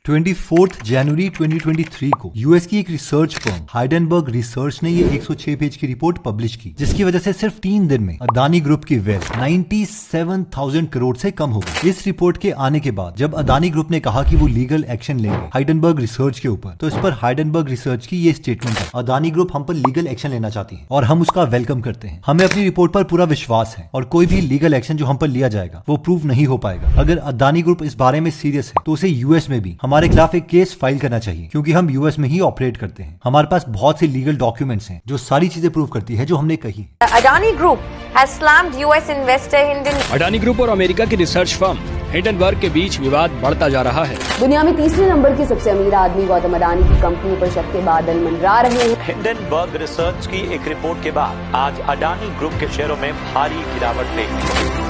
24 जनवरी 2023 को यूएस की एक रिसर्च फर्म हाइडेनबर्ग रिसर्च ने ये 106 पेज की रिपोर्ट पब्लिश की, जिसकी वजह से सिर्फ 3 दिन में अदानी ग्रुप की वेल्थ 97,000 करोड़ से कम हो गई। इस रिपोर्ट के आने के बाद जब अदानी ग्रुप ने कहा कि वो लीगल एक्शन लेंगे हाइडेनबर्ग रिसर्च के ऊपर, तो इस पर हाइडेनबर्ग रिसर्च की ये स्टेटमेंट है, अदानी ग्रुप हम पर लीगल एक्शन लेना चाहती है और हम उसका वेलकम करते हैं। हमें अपनी रिपोर्ट पर पूरा विश्वास है और कोई भी लीगल एक्शन जो हम पर लिया जाएगा वो प्रूव नहीं हो पाएगा। अगर अदानी ग्रुप इस बारे में सीरियस है तो उसे यूएस में भी हमारे खिलाफ एक केस फाइल करना चाहिए, क्योंकि हम यूएस में ही ऑपरेट करते हैं। हमारे पास बहुत से लीगल डॉक्यूमेंट्स हैं जो सारी चीजें प्रूव करती है जो हमने कही। Adani group has slammed US investor Hindenburg। Adani group और अमेरिका की रिसर्च फर्म हिंडनबर्ग के बीच विवाद बढ़ता जा रहा है। दुनिया में तीसरे नंबर के सबसे अमीर आदमी गौतम अडानी की कंपनी पर शक के बादल मंडरा रहे हैं। हिंडनबर्ग रिसर्च की एक रिपोर्ट के बाद आज अडानी ग्रुप के शेयरों में भारी गिरावट देखी।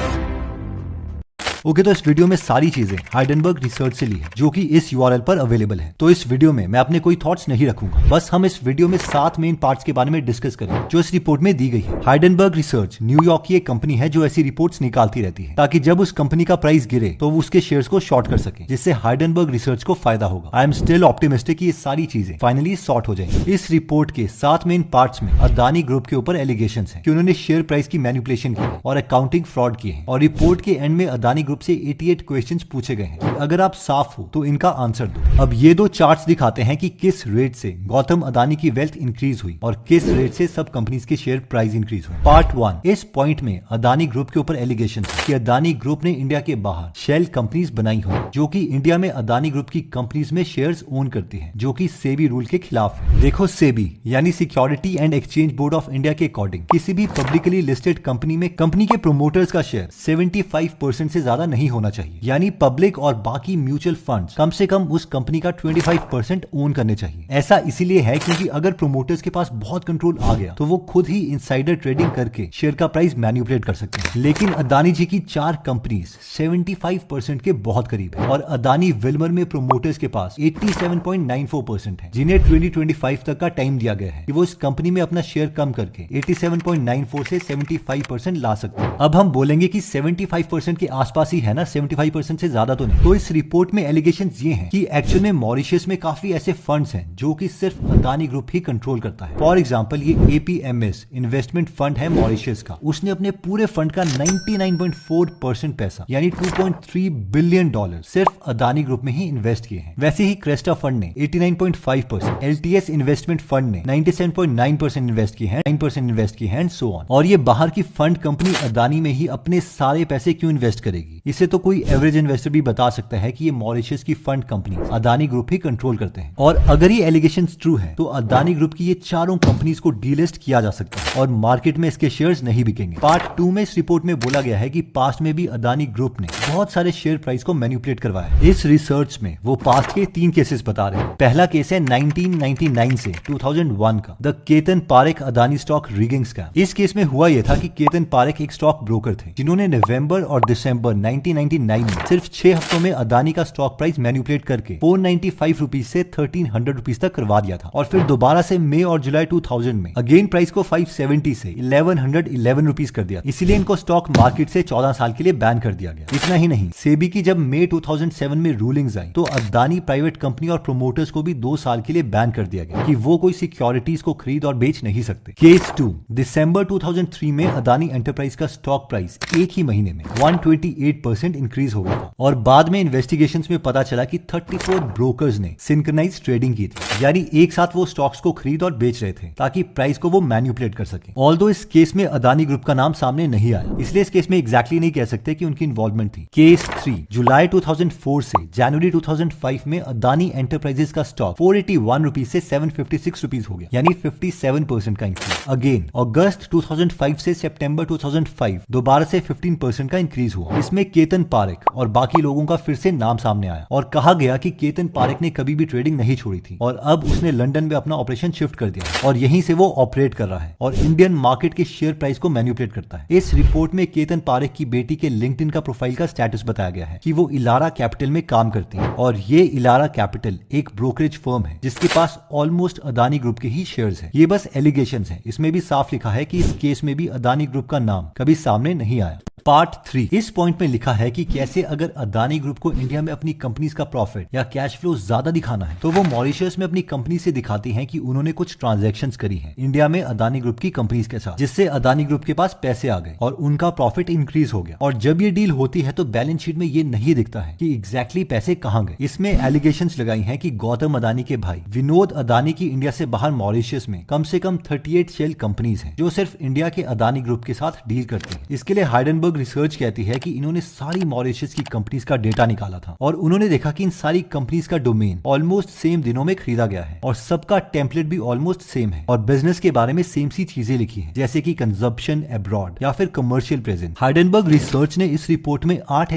ओके, तो इस वीडियो में सारी चीजें हाइडेनबर्ग रिसर्च से ली है जो कि इस यूआरएल पर अवेलेबल है। तो इस वीडियो में मैं अपने कोई थॉट्स नहीं रखूंगा, बस हम इस वीडियो में 7 मेन पार्ट्स के बारे में डिस्कस करेंगे जो इस रिपोर्ट में दी गई है। हाइडेनबर्ग रिसर्च न्यूयॉर्क की एक कंपनी है जो ऐसी रिपोर्ट्स निकालती रहती है ताकि जब उस कंपनी का प्राइस गिरे तो वो उसके शेयर्स को शॉर्ट कर सके, जिससे हाइडेनबर्ग रिसर्च को फायदा होगा। आई एम स्टिल ऑप्टिमिस्टिक कि ये सारी चीजें फाइनली सॉर्ट हो जाएंगी। इस रिपोर्ट के 7 मेन पार्ट्स में अदानी ग्रुप के ऊपर एलिगेशंस हैं कि उन्होंने शेयर प्राइस की मैनिपुलेशन की और अकाउंटिंग फ्रॉड किए हैं, और रिपोर्ट के एंड में अदानी ग्रुप से 88 क्वेश्चंस पूछे गए हैं। अगर आप साफ हो तो इनका आंसर दो। अब ये 2 चार्ट्स दिखाते हैं कि किस रेट से गौतम अदानी की वेल्थ इंक्रीज हुई और किस रेट से सब कंपनीज के शेयर प्राइस इंक्रीज हुई। पार्ट 1, इस पॉइंट में अदानी ग्रुप के ऊपर एलिगेशन कि अदानी ग्रुप ने इंडिया के बाहर शेल कंपनीज बनाई हुई जो कि इंडिया में अदानी ग्रुप की कंपनीज में शेयर्स ओन करती हैं, जो कि सेबी रूल के खिलाफ है। देखो, सेबी यानी security and exchange board of India के अकॉर्डिंग किसी भी पब्लिकली लिस्टेड कंपनी में कंपनी के प्रोमोटर्स का शेयर 75% से ज्यादा नहीं होना चाहिए, यानी पब्लिक और बाकी म्यूचुअल फंड्स कम से कम उस कंपनी का 25% ओन करने चाहिए। ऐसा इसीलिए है क्योंकि अगर प्रोमोटर्स के पास बहुत कंट्रोल आ गया तो वो खुद ही इनसाइडर ट्रेडिंग करके शेयर का प्राइस मैनिपुलेट कर सकते हैं। लेकिन अदानी जी की 4 कंपनीज 75% के बहुत करीब है और अदानी विल्मर में प्रोमोटर्स के पास 87.94% है, जिन्हें 2025 तक का टाइम दिया गया है कि वो इस कंपनी में अपना शेयर कम करके 87.94 से 75% ला सकते हैं। अब हम बोलेंगे कि 75% के आसपास ही है ना, 75% से ज्यादा तो नहीं। तो इस रिपोर्ट में एलिगेशंस ये हैं कि एक्चुअल में मॉरिशस में काफी ऐसे फंड्स हैं जो कि सिर्फ अदानी ग्रुप ही कंट्रोल करता है। फॉर एग्जांपल, ये एपीएमएस इन्वेस्टमेंट फंड है मॉरिशस का, उसने अपने पूरे फंड का 99.4% पैसा यानी $2.3 बिलियन सिर्फ अदानी ग्रुप में ही इन्वेस्ट किए हैं। वैसे ही क्रेस्टा फंड ने 89.5%, एलटीएस इन्वेस्टमेंट फंड ने 97.9% इन्वेस्ट किए हैं, 9% इन्वेस्ट किए हैं एंड सो ऑन। और ये बाहर की फंड कंपनी अदानी में ही अपने सारे पैसे क्यों इन्वेस्ट करेगी? इसे तो कोई एवरेज इन्वेस्टर भी बता सकता है कि ये मॉरिशस की फंड कंपनी अदानी ग्रुप ही कंट्रोल करते हैं। और अगर ये एलिगेशंस ट्रू है तो अदानी ग्रुप की ये चारों कंपनीज को डीलिस्ट किया जा सकता है और मार्केट में इसके शेयर्स नहीं बिकेंगे। पार्ट 2 में इस रिपोर्ट में बोला गया है कि पास्ट में भी अदानी ग्रुप ने बहुत सारे शेयर प्राइस को मैनिपुलेट करवाया है। इस रिसर्च में वो पास्ट के 3 केसेस बता रहे हैं। पहला केस है 1999 से 2001 का, the Ketan Parekh Adani stock rigging scam. इस केस में हुआ यह था कि केतन पारेख एक स्टॉक ब्रोकर थे जिन्होंने नवंबर और दिसंबर 1999 में सिर्फ 6 हफ्तों में अदानी का स्टॉक प्राइस मैनिपुलेट करके 495 रुपीज से 1300 रुपीज तक करवा दिया था, और फिर दोबारा से मई और जुलाई 2000 में अगेन प्राइस को 570 से 1111 रुपीज कर दिया। इसीलिए इनको स्टॉक मार्केट से 14 साल के लिए बैन कर दिया गया। इतना ही नहीं, सेबी की जब मई 2007 में रूलिंग्स आई तो अदानी प्राइवेट कंपनी और प्रोमोटर्स को भी 2 साल के लिए बैन कर दिया गया कि वो कोई सिक्योरिटीज को खरीद और बेच नहीं सकते। केस 2, दिसंबर 2003 में अदानी एंटरप्राइज का स्टॉक प्राइस एक ही महीने में 128% इंक्रीज हो गया था, और बाद में इन्वेस्टिगेशंस में पता चला कि 34 ब्रोकर्स ने सिंक्रोनाइज ट्रेडिंग की थी, यानी एक साथ वो स्टॉक्स को खरीद और बेच रहे थे ताकि प्राइस को वो मैनिपुलेट कर सके। ऑल्दो इस केस में अदानी ग्रुप का नाम सामने नहीं आया, इसलिए इस केस में एग्जैक्टली नहीं कह सकते कि उनकी इन्वॉल्वमेंट थी। केस 3, जुलाई 2004 से जनवरी 2005 में अदानी एंटरप्राइजेस का स्टॉक 481 रुपीज से 756 रुपीज हो गया, यानी 57% का इंक्रीज। अगेन अगस्त 2005 से सितंबर 2005 दोबारा से 15% का इंक्रीज हुआ। इसमें केतन पारेख और बाकी लोगों का फिर से नाम सामने आया और कहा गया कि केतन पारेख ने कभी भी ट्रेडिंग नहीं छोड़ी थी और अब उसने लंदन में अपना ऑपरेशन शिफ्ट कर दिया और यहीं से वो ऑपरेट कर रहा है और इंडियन मार्केट के शेयर प्राइस को मैनिपुलेट करता है। इस रिपोर्ट में केतन पारेख की बेटी के लिंक्डइन का प्रोफाइल का स्टेटस बताया गया है कि वो इलारा कैपिटल में काम करती है, और ये इलारा कैपिटल एक ब्रोकरेज फर्म है जिसके पास ऑलमोस्ट अदानी ग्रुप के ही शेयर्स हैं। ये बस एलिगेशंस हैं, इसमें भी साफ लिखा है कि इस केस में भी अदानी ग्रुप का नाम कभी सामने नहीं आया। पार्ट 3 इस पॉइंट में लिखा है कि कैसे अगर अदानी ग्रुप को इंडिया में अपनी कंपनीज का प्रॉफिट या कैश फ्लो ज्यादा दिखाना है तो वो मॉरिशस में अपनी कंपनी से दिखाती हैं कि उन्होंने कुछ ट्रांजैक्शंस करी हैं इंडिया में अदानी ग्रुप की कंपनीज के साथ, जिससे अदानी ग्रुप के पास पैसे आ गए और उनका प्रॉफिट इंक्रीज हो गया। और जब ये डील होती है तो बैलेंस शीट में ये नहीं दिखता है कि एग्जैक्टली पैसे कहां गए। इसमें एलिगेशंस लगाई हैं कि गौतम अदानी के भाई विनोद अदानी की इंडिया से बाहर मॉरिशस में कम से कम 38 शेल कंपनीज हैं जो सिर्फ इंडिया के अदानी ग्रुप के साथ डील करती हैं। इसके लिए हाइडेनबर्ग रिसर्च कहती है कि इन्होंने सारी मॉरिशस की कंपनीज का डेटा निकाला था और उन्होंने देखा कि इन सारी कंपनीज का डोमेन ऑलमोस्ट सेम दिनों में खरीदा गया है और सबका टेम्पलेट भी ऑलमोस्ट सेम है और बिजनेस के बारे में सेम सी चीजें लिखी है जैसे कि कंजप्शन अब्रॉड या फिर कमर्शियल प्रेजेंस। हाइडेनबर्ग रिसर्च ने इस रिपोर्ट में 8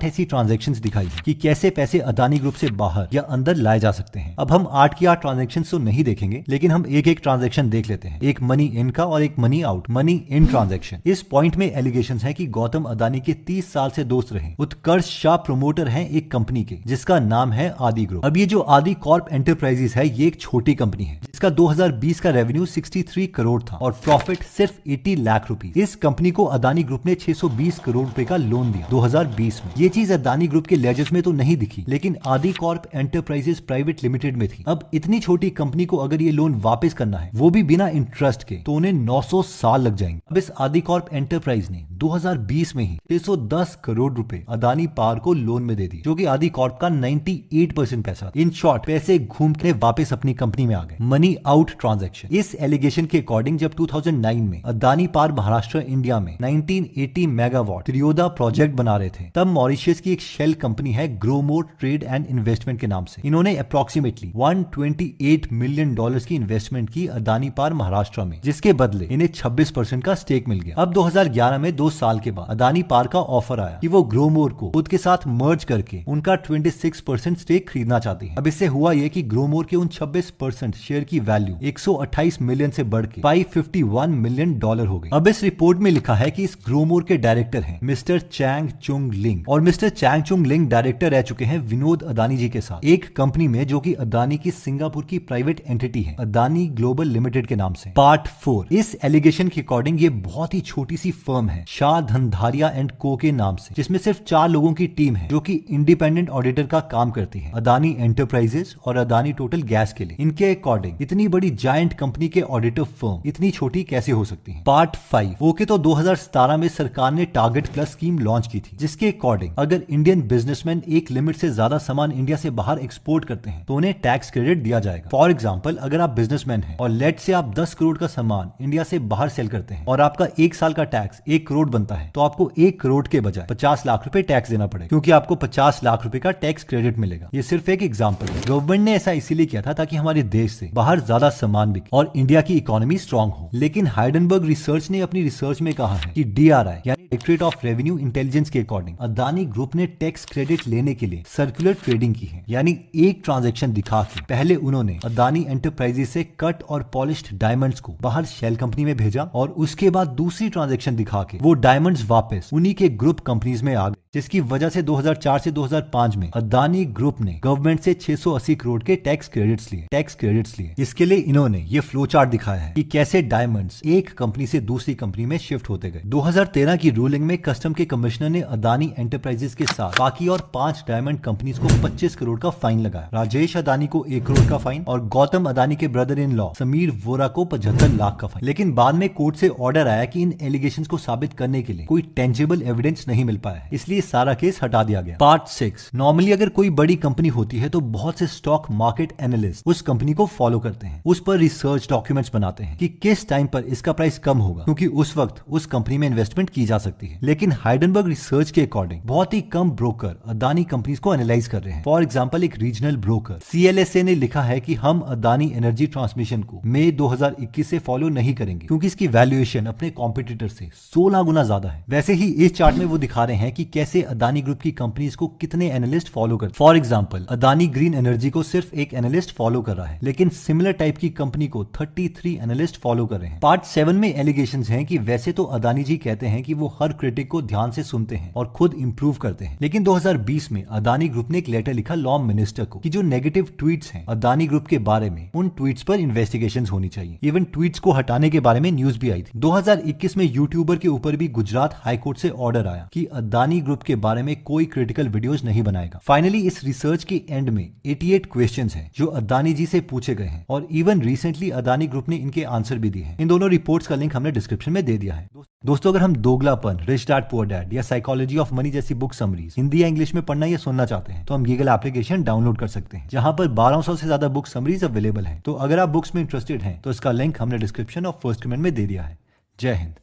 ऐसी ट्रांजैक्शंस दिखाई है कि कैसे पैसे अदानी ग्रुप से बाहर या अंदर लाए जा सकते हैं। अब हम 8 की 8 ट्रांजैक्शंस तो नहीं देखेंगे, लेकिन हम एक एक ट्रांजैक्शन देख लेते हैं, एक मनी इन का और एक money out, money in transaction. इस पॉइंट में एलिगेशंस है कि गौतम अदानी के 30 साल से दोस्त रहे उत्कर्ष शाह प्रमोटर हैं एक कंपनी के जिसका नाम है आदि ग्रुप। अब ये जो आदि कॉर्प एंटरप्राइजेस है ये एक छोटी कंपनी है जिसका 2020 का रेवेन्यू 63 करोड़ था और प्रॉफिट सिर्फ 80 लाख रुपए। इस कंपनी को अदानी ग्रुप ने 620 करोड़ रुपए का लोन दिया 2020 में। ये चीज अदानी ग्रुप के लेजर्स में तो नहीं दिखी, लेकिन आदि कॉर्प एंटरप्राइजेस प्राइवेट लिमिटेड में थी। अब इतनी छोटी कंपनी को अगर ये लोन वापस करना है वो भी बिना इंटरेस्ट के, तो उन्हें 900 साल लग जाएंगे। अब इस आदि कॉर्प एंटरप्राइज ने 2020 में ही 610 करोड़ रुपए अदानी पावर को लोन में दे दिए, जो कि आदि कॉर्प का 98% पैसा। इन शॉर्ट पैसे घूम के वापस अपनी कंपनी में आ गए। मनी आउट ट्रांजैक्शन, इस एलिगेशन के अकॉर्डिंग जब 2009 में अदानी पावर महाराष्ट्र इंडिया में 1980 मेगावाट त्रियोदा प्रोजेक्ट बना रहे थे, तब मॉरिशस की एक शेल कंपनी है ग्रोमोर ट्रेड एंड इन्वेस्टमेंट के नाम से। इन्होंने अप्रोक्सीमेटली $128 मिलियन की इन्वेस्टमेंट की अदानी पावर महाराष्ट्र में, जिसके बदले इन्हें 26% का स्टेक मिल गया। अब 2011 में 2 साल के बाद अदानी पावर का ऑफर आया कि वो ग्रोमोर को खुद के साथ मर्ज करके उनका 26% स्टेक खरीदना चाहती है। अब इससे हुआ ये कि ग्रोमोर के उन 26% शेयर की वैल्यू 128 मिलियन से बढ़ के $551 मिलियन हो गई। अब इस रिपोर्ट में लिखा है कि इस ग्रोमोर के डायरेक्टर हैं मिस्टर चैंग चुंग लिंग, और मिस्टर चैंग चुंग लिंग डायरेक्टर रह चुके हैं विनोद अदानी जी के साथ एक कंपनी में जो कि अदानी की सिंगापुर की प्राइवेट एंटिटी है, अदानी ग्लोबल लिमिटेड के नाम से। पार्ट 4, इस एलिगेशन के अकॉर्डिंग ये बहुत ही छोटी सी फर्म है शाह धनधारिया एंड को के नाम से, जिसमें सिर्फ 4 लोगों की टीम है जो कि इंडिपेंडेंट ऑडिटर का काम करती है अदानी एंटरप्राइजेस और अदानी टोटल गैस के लिए। इनके अकॉर्डिंग इतनी बड़ी जायंट कंपनी के ऑडिटर फर्म इतनी छोटी कैसे हो सकती है। पार्ट 5, ओके तो 2017 में सरकार ने टारगेट प्लस स्कीम लॉन्च की थी, जिसके अकॉर्डिंग अगर इंडियन बिजनेसमैन एक लिमिट से ज्यादा सामान इंडिया से बाहर एक्सपोर्ट करते हैं तो उन्हें टैक्स क्रेडिट दिया जाएगा। फॉर एग्जाम्पल, अगर आप बिजनेसमैन हैं और लेट से आप 10 करोड़ का सामान इंडिया से बाहर सेल करते हैं और आपका 1 साल का टैक्स 1 करोड़ बनता है, तो आपको 1 करोड़ के बजाय 50 लाख रुपए टैक्स देना पड़ेगा, क्योंकि आपको 50 लाख रुपए का टैक्स क्रेडिट मिलेगा। ये सिर्फ एक एग्जाम्पल है। गवर्नमेंट ने ऐसा इसीलिए किया था ताकि हमारे देश से बाहर ज्यादा सामान बिके और इंडिया की इकोनॉमी स्ट्रांग हो। लेकिन हाइडेनबर्ग रिसर्च ने अपनी रिसर्च में कहा है कि DRI यानी डायरेक्टरेट ऑफ रेवेन्यू इंटेलिजेंस के अकॉर्डिंग अदानी ग्रुप ने टैक्स क्रेडिट लेने के लिए सर्कुलर ट्रेडिंग की है, यानी एक ट्रांजैक्शन दिखा के पहले उन्होंने अदानी एंटरप्राइजेस से कट और पॉलिश्ड डायमंड्स को बाहर शेल कंपनी में भेजा और उसके बाद दूसरी ट्रांजैक्शन दिखा के वो डायमंड्स वापस उन्हीं के ग्रुप कंपनीज में आ गए, जिसकी वजह से 2004 से 2005 में अदानी ग्रुप ने गवर्नमेंट से 680 करोड़ के टैक्स क्रेडिट्स लिए। इसके लिए इन्होंने ये फ्लो चार्ट दिखाया है कि कैसे डायमंड्स एक कंपनी से दूसरी कंपनी में शिफ्ट होते गए। 2013 की रूलिंग में कस्टम के कमिश्नर ने अदानी एंटरप्राइजेस के साथ बाकी और 5 डायमंड कंपनीज को 25 करोड़ का फाइन लगाया। राजेश अदानी को 1 करोड़ का फाइन और गौतम अदानी के brother in law Sameer Vora को 75 लाख का फाइन। लेकिन बाद में कोर्ट से ऑर्डर आया कि इन एलिगेशंस को साबित करने के लिए कोई टेंजिबल एविडेंस नहीं मिल पाया, इसलिए सारा केस हटा दिया गया। पार्ट 6, नॉर्मली अगर कोई बड़ी कंपनी होती है तो बहुत से स्टॉक मार्केट एनालिस्ट उस कंपनी को फॉलो करते हैं, उस पर रिसर्च डॉक्यूमेंट्स बनाते हैं कि किस टाइम पर इसका प्राइस कम होगा, क्योंकि उस वक्त उस कंपनी में इन्वेस्टमेंट की जा सकती है। लेकिन हाइडेनबर्ग रिसर्च के अकॉर्डिंग बहुत ही कम ब्रोकर अदानी कंपनीज को एनालाइज कर रहे हैं। फॉर एग्जांपल, एक रीजनल ब्रोकर CLSA ने लिखा है कि हम अदानी एनर्जी ट्रांसमिशन को मई 2021 से फॉलो नहीं करेंगे, क्योंकि इसकी वैल्यूएशन अपने कॉम्पिटिटर से 16 गुना ज्यादा है। वैसे ही इस चार्ट में वो दिखा रहे हैं कि कैसे से अदानी ग्रुप की कंपनीज को कितने एनालिस्ट फॉलो करते हैं। For example, Adani green energy को सिर्फ एक एनालिस्ट फॉलो कर रहा है, लेकिन सिमिलर टाइप की कंपनी को 33 एनालिस्ट फॉलो कर रहे हैं। पार्ट 7 में एलिगेशंस हैं कि वैसे तो अदानी जी कहते हैं कि वो हर क्रिटिक को ध्यान से सुनते हैं और खुद इंप्रूव करते हैं, लेकिन 2020 में अदानी ग्रुप ने एक लेटर लिखा लॉ मिनिस्टर को कि जो नेगेटिव ट्वीट्स हैं अदानी ग्रुप के बारे में, उन ट्वीट्स पर इन्वेस्टिगेशंस होनी चाहिए। इवन ट्वीट्स को हटाने के बारे में न्यूज भी आई थी। 2021 में यूट्यूबर के ऊपर भी गुजरात हाईकोर्ट से ऑर्डर आया कि अदानी ग्रुप के बारे में कोई क्रिटिकल वीडियोस नहीं बनाएगा। फाइनली इस रिसर्च के एंड में 88 क्वेश्चंस हैं जो अदानी जी से पूछे गए हैं और इवन रिसेंटली अदानी ग्रुप ने इनके आंसर भी दिए हैं। इन दोनों रिपोर्ट्स का लिंक हमने डिस्क्रिप्शन में दे दिया है। दोस्तों, अगर हम दोगलापन, रिच डैड पुअर डैड या साइकोलॉजी ऑफ मनी जैसी बुक समरीज हिंदी या इंग्लिश में पढ़ना या सुनना चाहते हैं तो हम गीगल एप्लीकेशन डाउनलोड कर सकते हैं, जहां पर 1200 से ज्यादा बुक समरीज अवेलेबल हैं। तो अगर आप बुक्स में इंटरेस्टेड हैं तो इसका लिंक हमने डिस्क्रिप्शन और फर्स्ट कमेंट में दे दिया है। जय हिंद।